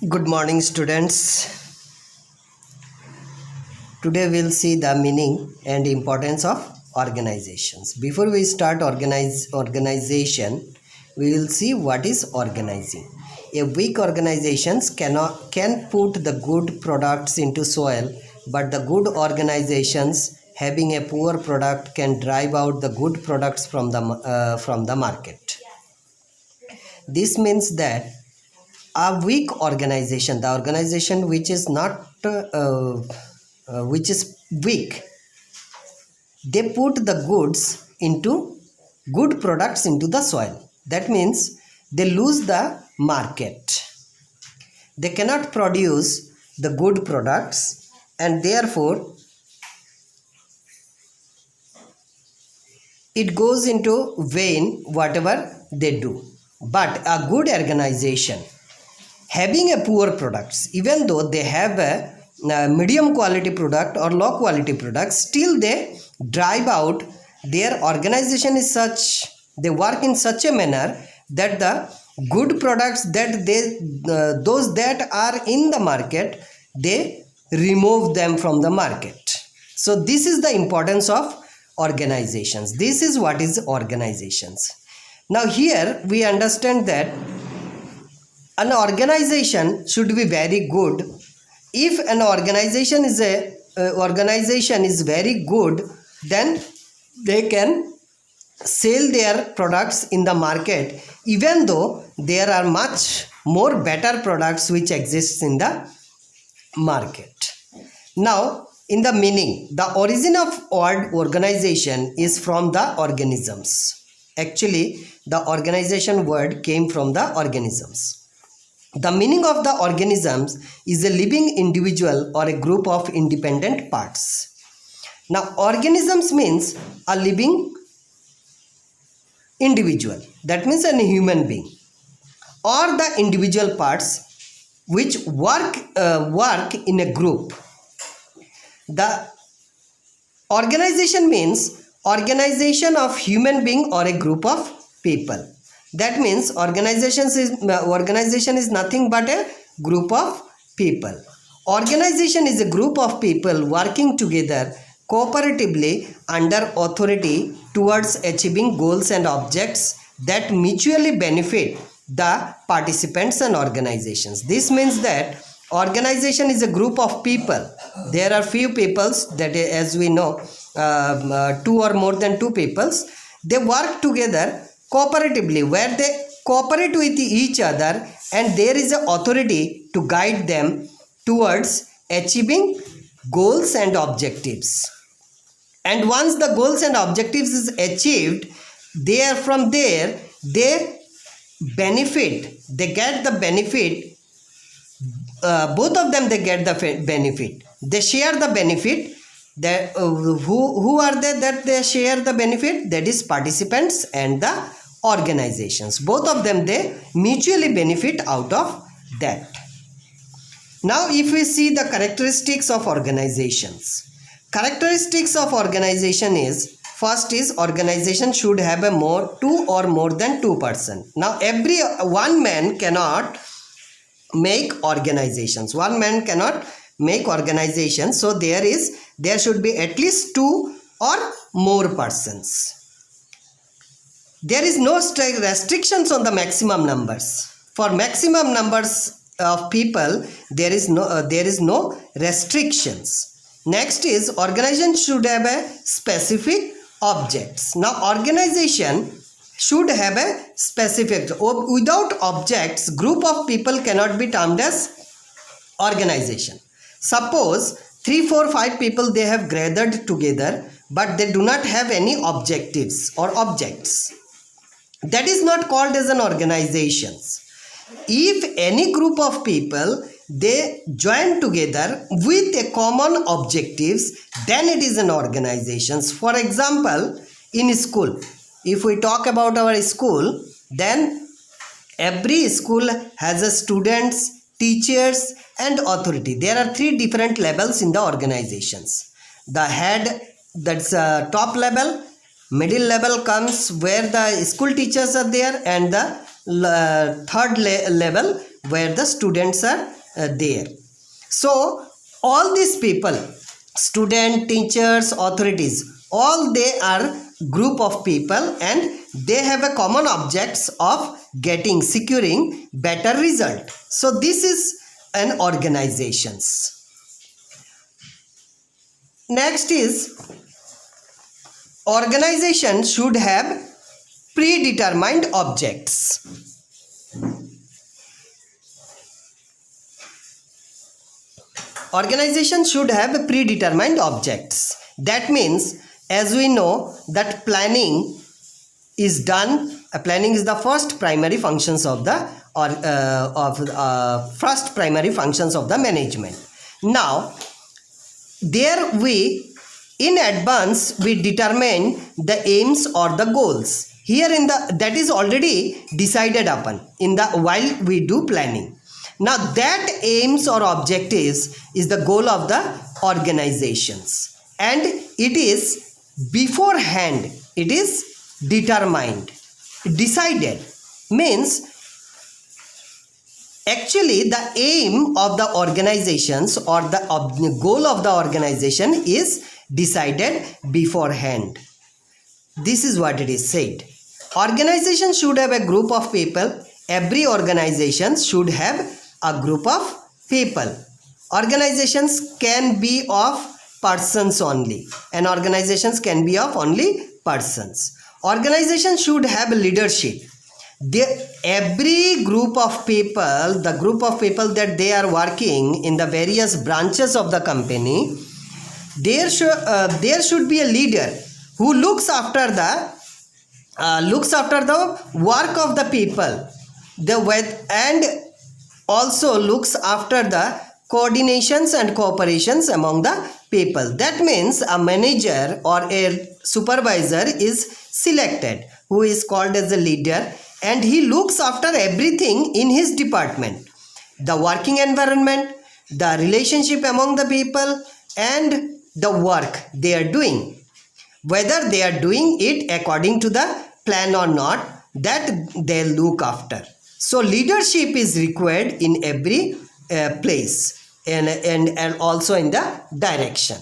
Good morning, students. Today we'll see the meaning and importance of organizations. Before we start organization, we will see what is organizing. A weak organizations can put the good products into soil, but the good organizations having a poor product can drive out the good products from the market. This means that a weak organization, the organization which is not which is weak, they put the good products into the soil. That means they lose the market. They cannot produce the good products, and therefore it goes into vain whatever they do. But a good organization having a poor products, even though they have a medium quality product or low quality product, still they drive out. Their organization is such, they work in such a manner that the good products that those that are in the market, they remove them from the market. So this is the importance of organizations. This is what is organizations. Now here we understand that an organization should be very good. If an organization is very good, then they can sell their products in the market, even though there are much more better products which exists in the market. Now in the meaning, the origin of word organization is from the organisms. Actually, the organization word came from the organisms. The meaning of the organisms is a living individual or a group of independent parts. Now, organisms means a living individual, that means a human being, or the individual parts which work in a group. The organization means organization of human being or a group of people. That means organization is nothing but a group of people. Organization is a group of people working together cooperatively under authority towards achieving goals and objects that mutually benefit the participants and organizations. This means that organization is a group of people. There are few peoples, that as we know, two or more than two peoples. They work together cooperatively, where they cooperate with each other, and there is an authority to guide them towards achieving goals and objectives. And once the goals and objectives is achieved, they get the benefit. Both of them, they get the benefit. They share the benefit. That who are they that they share the benefit? That is participants and the organizations. Both of them, they mutually benefit out of that. Now if we see the characteristics of organizations. Characteristics of organization is, first is organization should have two or more than two person. Now one man cannot make organizations. One man cannot make organizations. So there should be at least two or more persons. There is no restrictions on the maximum numbers. For maximum numbers of people, there is no restrictions. Next is organization should have a specific objects. Now organization should have a specific. Without objects, group of people cannot be termed as organization. Suppose 3, 4, 5 people, they have gathered together, but they do not have any objectives or objects. That is not called as an organization. If any group of people, they join together with a common objectives, then it is an organization. For example, in school, if we talk about our school, then every school has a students, teachers and authority. There are three different levels in the organizations. The head, that's top level. Middle level comes where the school teachers are there, and the third level where the students are there. So all these people, student, teachers, authorities, all they are group of people and they have a common objects of securing better result. So this is an organizations. Next is organization should have predetermined objects. Organization should have predetermined objects. That means, as we know that planning is done, planning is the first primary functions of the first primary functions of the management. Now there we in advance we determine the aims or the goals. Here in the that is already decided upon in the while we do planning. Now that aims or objectives is the goal of the organizations and it is beforehand, it is determined, decided. Means actually the aim of the organizations or the goal of the organization is decided beforehand. This is what it is said. Organization should have a group of people. Every organization should have a group of people. Organizations can be of persons only, and organizations can be of only persons. Organization should have leadership. Every group of people, the group of people that they are working in the various branches of the company, there should be a leader who looks after the work of the people, and also looks after the coordinations and cooperations among the people. That means a manager or a supervisor is selected who is called as a leader, and he looks after everything in his department: the working environment, the relationship among the people, and the work they are doing. Whether they are doing it according to the plan or not, that they look after. So leadership is required in every place and also in the direction.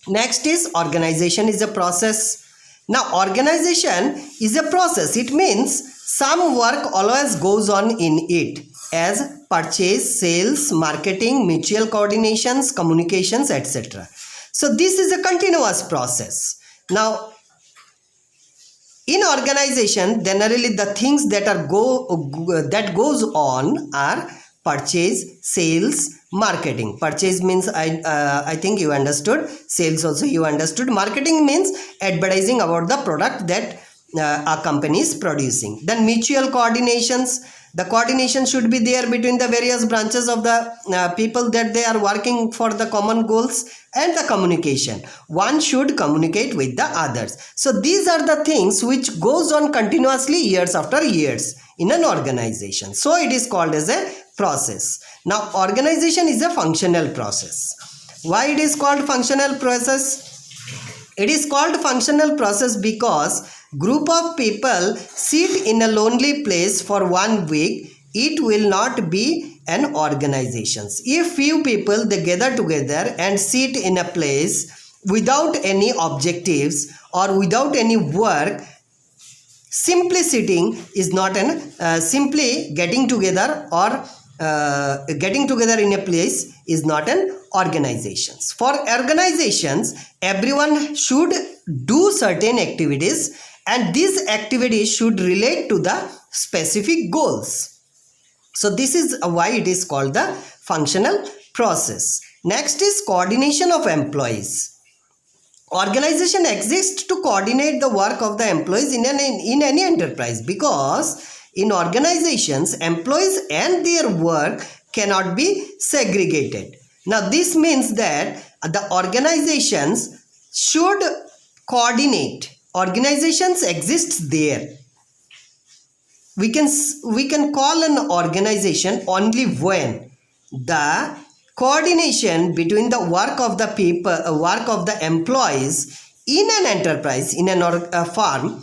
Next is organization is a process. Now organization is a process. It means some work always goes on in it, as purchase, sales, marketing, mutual coordinations, communications, etc. So this is a continuous process. Now in organization, generally the things that goes on are purchase, sales, marketing. Purchase means I think you understood. Sales also you understood. Marketing means advertising about the product that a company is producing. Then mutual coordinations. The coordination should be there between the various branches of the people that they are working for the common goals. And the communication, one should communicate with the others. So these are the things which goes on continuously years after years in an organization. So it is called as a process. Now organization is a functional process. Why it is called functional process? It is called functional process because group of people sit in a lonely place for 1 week. It will not be an organization. If few people they gather together and sit in a place without any objectives or without any work, simply sitting is not an simply getting together or getting together in a place is not an organization. For organizations, everyone should do certain activities, and these activities should relate to the specific goals. So this is why it is called the functional process. Next is coordination of employees. Organization exists to coordinate the work of the employees in any enterprise, because in organizations, employees and their work cannot be segregated. Now this means that the organizations should coordinate. Organizations exists there. We can call an organization only when the coordination between the work of the people, work of the employees in an enterprise, in a firm,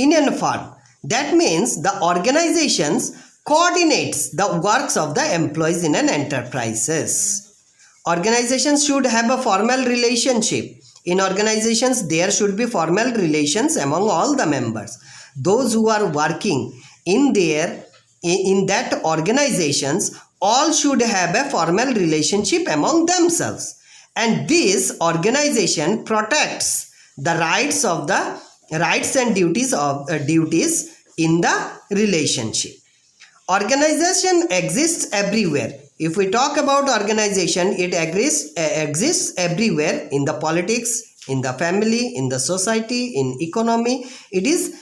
in a firm. That means the organizations coordinates the works of the employees in an enterprises. Organizations should have a formal relationship. In organizations, there should be formal relations among all the members. Those who are working in that organizations, all should have a formal relationship among themselves. And this organization protects the rights and duties in the relationship. Organization exists everywhere. If we talk about organization, it exists everywhere, in the politics, in the family, in the society, in economy. It is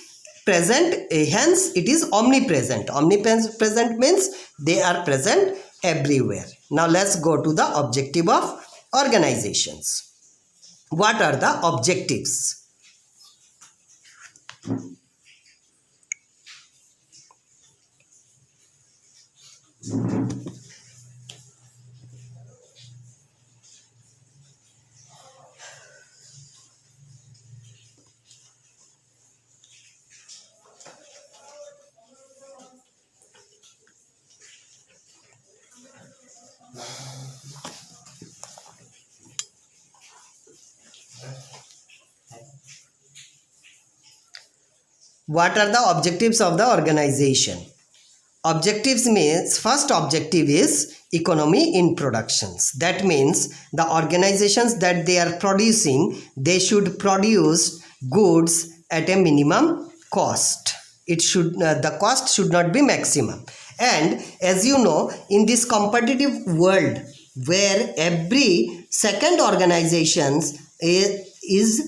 present, hence it is omnipresent. Omnipresent means they are present everywhere. Now let's go to the objective of organizations. What are the objectives? What are the objectives of the organization? Objectives means, first objective is economy in productions. That means the organizations that they are producing, they should produce goods at a minimum cost. It should the cost should not be maximum. And as you know, in this competitive world where every second organizations is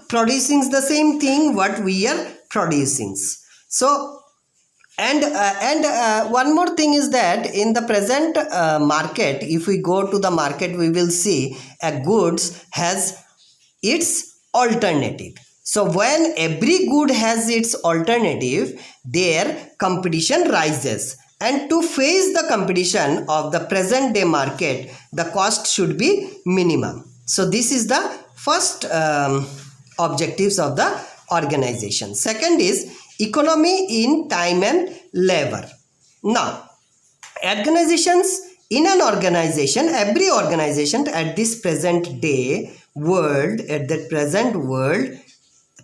producing the same thing what we are producing. So one more thing is that in the present market, if we go to the market, we will see a goods has its alternative. So when every good has its alternative, their competition rises. And to face the competition of the present day market, the cost should be minimum. So this is the first objectives of the organization. Second is economy in time and labor. Now, organizations, in an organization, every organization at this present day world, at the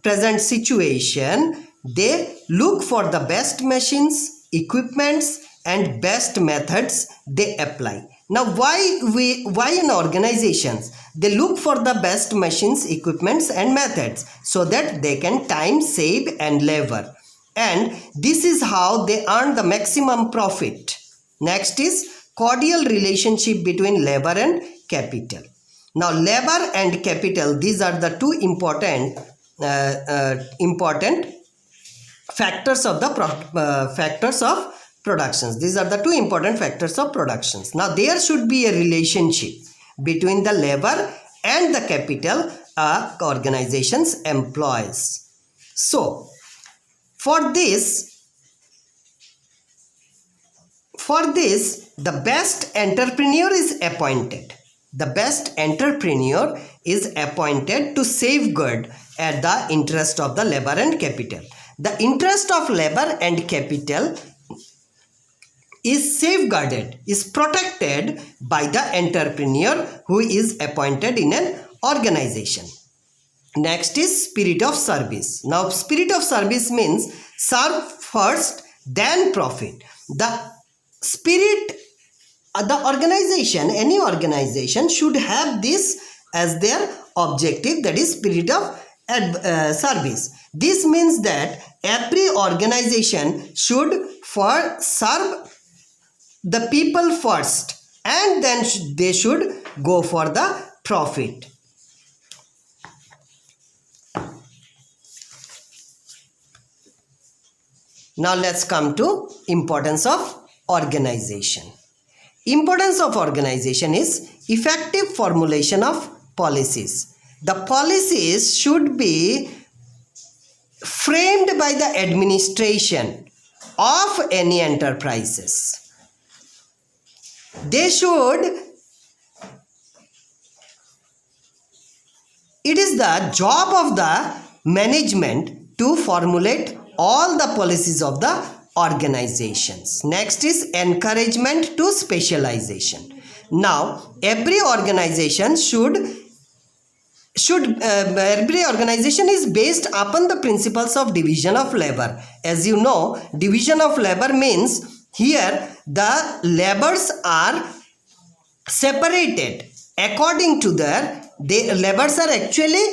present situation, they look for the best machines, equipments and best methods they apply. Now why in organizations they look for the best machines, equipments and methods so that they can time save and labor, and this is how they earn the maximum profit. Next is cordial relationship between labor and capital. Now labor and capital, these are the two important factors of productions. These are the two important factors of productions. Now there should be a relationship between the labor and the capital organizations employs. So for this the best entrepreneur is appointed. The best entrepreneur is appointed to safeguard at the interest of the labor and capital. The interest of labor and capital is safeguarded, is protected by the entrepreneur who is appointed in an organization. Next is spirit of service. Now spirit of service means serve first then profit. The spirit, the organization, any organization should have this as their objective, that is spirit of service. This means that every organization should serve the people first and then they should go for the profit. Now let's come to importance of organization. Importance of organization is effective formulation of policies. The policies should be framed by the administration of any enterprises. It is the job of the management to formulate all the policies of the organizations. Next is encouragement to specialization. Now, every organization every organization is based upon the principles of division of labor. As you know, division of labor means here the labors are separated according to the labors are actually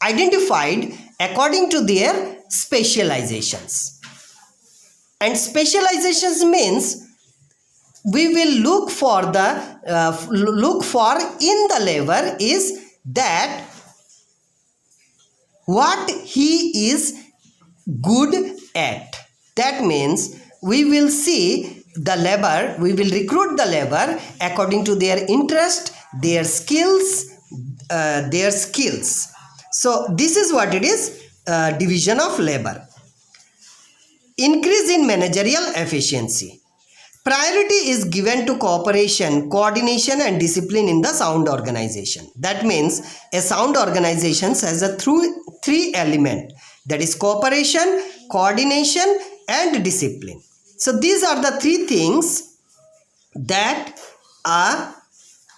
identified according to their specializations. And specializations means we will look for in the labor is that what he is good at. That means we will see the labor, we will recruit the labor according to their interest, their skills. So this is what it is, division of labor. Increase in managerial efficiency. Priority is given to cooperation, coordination and discipline in the sound organization. That means a sound organization has a three element, that is cooperation, coordination and discipline. So these are the three things that a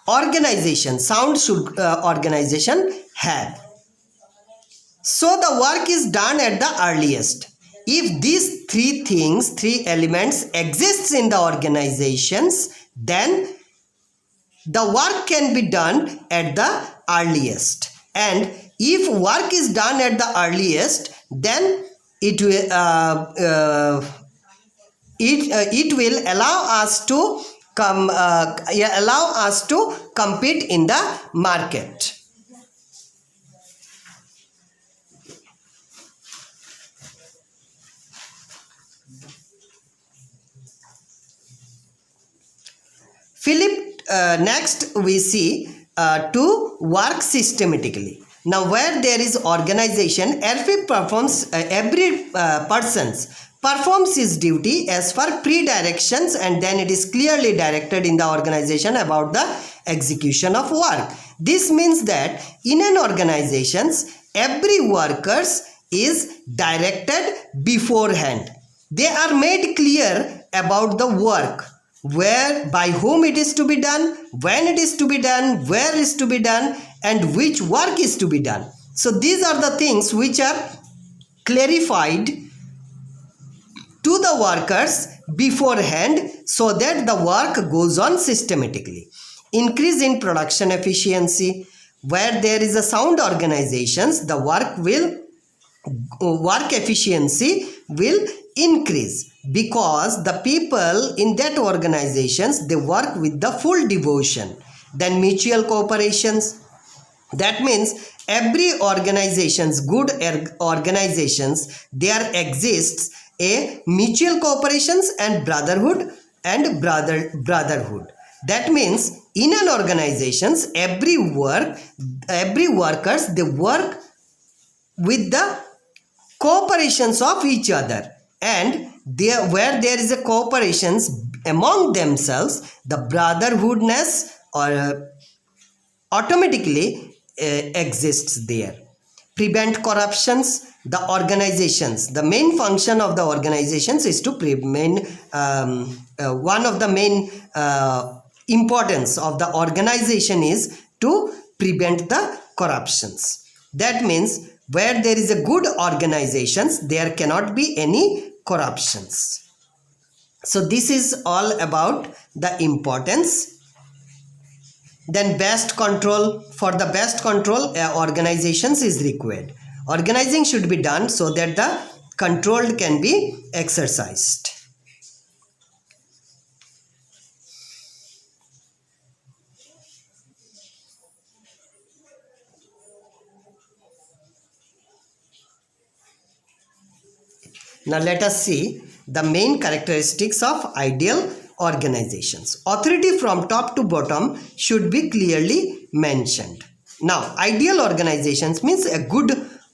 organization, sound organization have. So the work is done at the earliest. If these three elements exists in the organizations, then the work can be done at the earliest. And if work is done at the earliest, then it will allow us to compete in the market. Next we see to work systematically. Now where there is organization, every person performs his duty as per pre-directions, and then it is clearly directed in the organization about the execution of work. This means that in an organization, every workers is directed beforehand. They are made clear about the work, where, by whom it is to be done, when it is to be done, where is to be done, and which work is to be done. So these are the things which are clarified to the workers beforehand, so that the work goes on systematically. Increase in production efficiency. Where there is a sound organizations, the work efficiency will increase, because the people in that organizations, they work with the full devotion. Then mutual cooperations. That means every organizations, good organizations, there exists a mutual cooperations and brotherhood and brotherhood. That means in an organizations, every workers, they work with the cooperations of each other, and where there is a cooperations among themselves, the brotherhoodness automatically exists there. Prevent corruptions. The organizations, the main function of the organizations is to prevent, one of the main importance of the organization is to prevent the corruptions. That means where there is a good organizations, there cannot be any corruptions. So this is all about the importance. Then best control. For the best control, organizations is required. Organizing should be done so that the control can be exercised. Now let us see the main characteristics of ideal organizations. Authority from top to bottom should be clearly mentioned. Now, ideal organizations means a good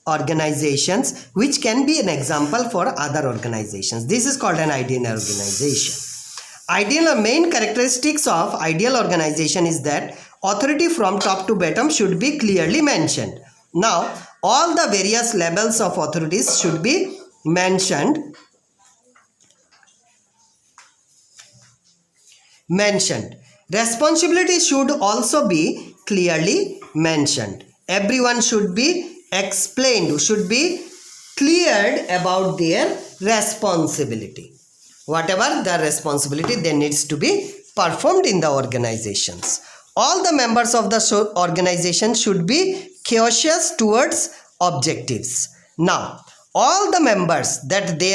organizations which can be an example for other organizations. This is called an ideal organization. Ideal main characteristics of ideal organization is that authority from top to bottom should be clearly mentioned. Now, all the various levels of authorities should be mentioned. Responsibility should also be clearly mentioned. Everyone should be explained, should be cleared about their responsibility. Whatever the responsibility they needs to be performed in the organizations. All the members of the organization should be cautious towards objectives. Now, all the members that they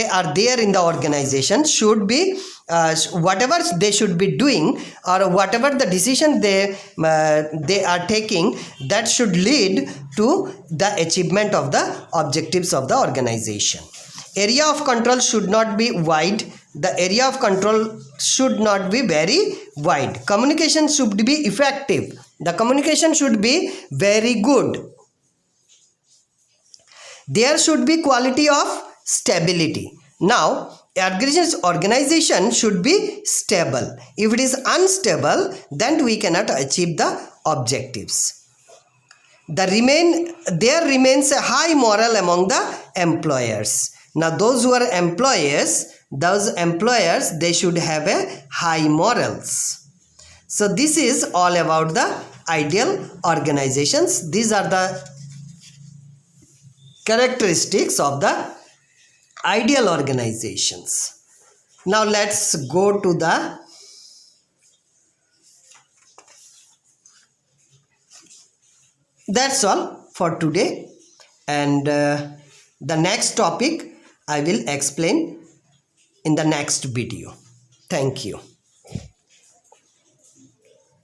are there in the organization should be whatever they should be doing, or whatever the decision they are taking, that should lead to the achievement of the objectives of the organization. Area of control should not be wide. The area of control should not be very wide. Communication should be effective. The communication should be very good. There should be quality of stability. Now, organization should be stable. If it is unstable, then we cannot achieve the objectives. There remains a high moral among the employers. Now, those who are employers, they should have a high morals. So this is all about the ideal organizations. These are the characteristics of the ideal organizations. Now let's go to the that's all for today, and the next topic I will explain in the next video. Thank you.